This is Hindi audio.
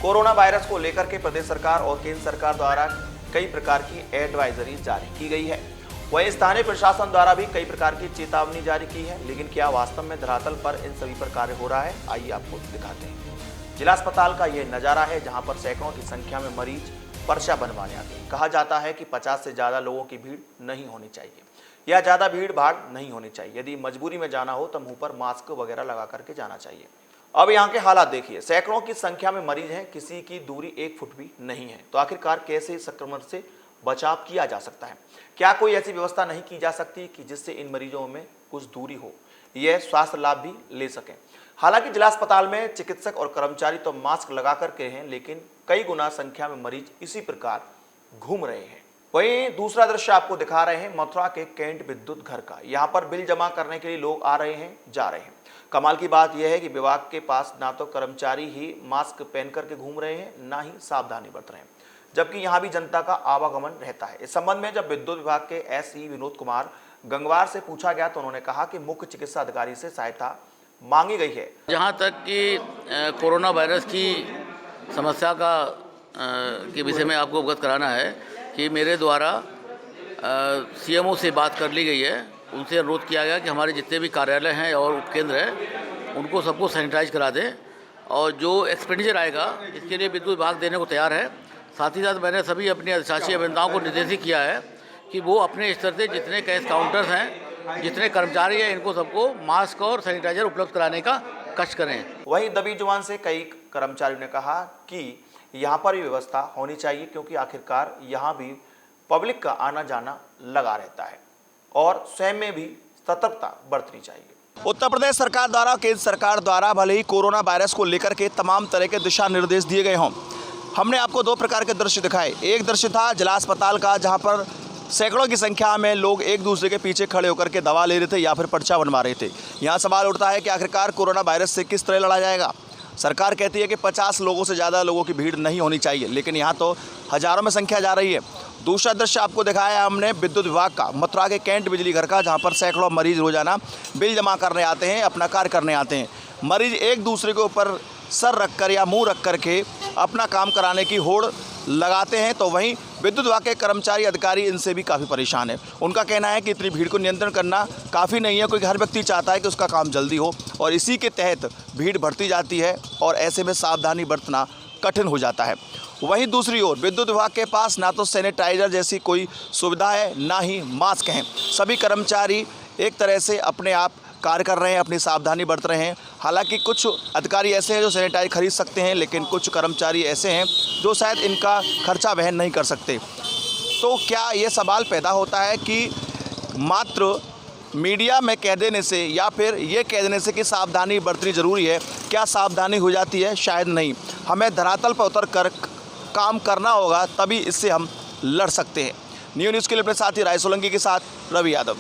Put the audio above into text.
कोरोना वायरस को लेकर के प्रदेश सरकार और केंद्र सरकार द्वारा कई प्रकार की एडवाइजरी जारी की गई है। वहीं स्थानीय प्रशासन द्वारा भी कई प्रकार की चेतावनी जारी की है। लेकिन क्या वास्तव में धरातल पर इन सभी पर कार्य हो रहा है? आइए आपको दिखाते हैं। जिला अस्पताल का यह नजारा है, जहां पर सैकड़ों की संख्या में मरीज पर्चा बनवाने आते हैं। कहा जाता है कि 50 से ज्यादा लोगों की भीड़ नहीं होनी चाहिए या ज्यादा भीड़ भाड़ नहीं होनी चाहिए। यदि मजबूरी में जाना हो तो मुंह पर मास्क वगैरह लगा करके जाना चाहिए। अब यहाँ के हालात देखिए, सैकड़ों की संख्या में मरीज हैं, किसी की दूरी 1 फुट भी नहीं है। तो आखिरकार कैसे संक्रमण से बचाव किया जा सकता है? क्या कोई ऐसी व्यवस्था नहीं की जा सकती कि जिससे इन मरीजों में कुछ दूरी हो, यह स्वास्थ्य लाभ भी ले सकें? हालांकि जिला अस्पताल में चिकित्सक और कर्मचारी तो मास्क लगा करके हैं, लेकिन कई गुना संख्या में मरीज इसी प्रकार घूम रहे हैं। वहीं दूसरा दृश्य आपको दिखा रहे हैं मथुरा के कैंट विद्युत घर का। यहाँ पर बिल जमा करने के लिए लोग आ रहे हैं, जा रहे हैं। कमाल की बात यह है कि विभाग के पास ना तो कर्मचारी ही मास्क पहन करके घूम रहे हैं, ना ही सावधानी बरत रहे हैं, जबकि यहाँ भी जनता का आवागमन रहता है। इस संबंध में जब विद्युत विभाग के एसई विनोद कुमार गंगवार से पूछा गया तो उन्होंने कहा कि मुख्य चिकित्सा अधिकारी से सहायता मांगी गई है। जहाँ तक कि कोरोना वायरस की समस्या का के विषय में आपको अवगत कराना है कि मेरे द्वारा सीएमओ से बात कर ली गई है। उनसे अनुरोध किया गया कि हमारे जितने भी कार्यालय हैं और उपकेंद्र हैं उनको सबको सैनिटाइज करा दें, और जो एक्सपेंडिचर आएगा इसके लिए विद्युत विभाग देने को तैयार है। साथ ही साथ मैंने सभी अपने अधिशासी अभियंताओं को निर्देशित किया है कि वो अपने स्तर से जितने कैश काउंटर्स हैं, जितने कर्मचारी हैं, इनको सबको मास्क और सैनिटाइजर उपलब्ध कराने का कष्ट करें। वहीं दबी जुबान से कई कर्मचारियों ने कहा कि यहाँ पर भी व्यवस्था होनी चाहिए, क्योंकि आखिरकार यहाँ भी पब्लिक का आना जाना लगा रहता है और स्वयं में भी सतर्कता बरतनी चाहिए। उत्तर प्रदेश सरकार द्वारा, केंद्र सरकार द्वारा भले ही कोरोना वायरस को लेकर के तमाम तरह के दिशा निर्देश दिए गए हों, हमने आपको 2 प्रकार के दृश्य दिखाए। एक दृश्य था जिला अस्पताल का, जहां पर सैकड़ों की संख्या में लोग एक दूसरे के पीछे खड़े होकर के दवा ले रहे थे या फिर पर्चा बनवा रहे थे। यहाँ सवाल उठता है कि आखिरकार कोरोना वायरस से किस तरह लड़ा जाएगा। सरकार कहती है कि 50 लोगों से ज़्यादा लोगों की भीड़ नहीं होनी चाहिए, लेकिन यहाँ तो हज़ारों में संख्या जा रही है। दूसरा दृश्य आपको दिखाया हमने विद्युत विभाग का, मथुरा के कैंट बिजली घर का, जहाँ पर सैकड़ों मरीज रोजाना बिल जमा करने आते हैं, अपना कार्य करने आते हैं। मरीज एक दूसरे के ऊपर सर रख कर या मुँह रख करके अपना काम कराने की होड़ लगाते हैं। तो वहीं विद्युत विभाग के कर्मचारी अधिकारी इनसे भी काफ़ी परेशान है। उनका कहना है कि इतनी भीड़ को नियंत्रण करना काफ़ी नहीं है, क्योंकि हर व्यक्ति चाहता है कि उसका काम जल्दी हो, और इसी के तहत भीड़ बढ़ती जाती है और ऐसे में सावधानी बरतना कठिन हो जाता है। वहीं दूसरी ओर विद्युत विभाग के पास ना तो सैनिटाइजर जैसी कोई सुविधा है, ना ही मास्क हैं। सभी कर्मचारी एक तरह से अपने आप कार्य कर रहे हैं, अपनी सावधानी बरत रहे हैं। हालांकि कुछ अधिकारी ऐसे हैं जो सैनिटाइजर खरीद सकते हैं, लेकिन कुछ कर्मचारी ऐसे हैं जो शायद इनका खर्चा वहन नहीं कर सकते। तो क्या ये सवाल पैदा होता है कि मात्र मीडिया में कह देने से या फिर ये कह देने से कि सावधानी बरतनी ज़रूरी है, क्या सावधानी हो जाती है? शायद नहीं। हमें धरातल पर उतर कर काम करना होगा, तभी इससे हम लड़ सकते हैं। न्यूज़ के लिए अपने साथी राय सोलंकी के साथ रवि यादव।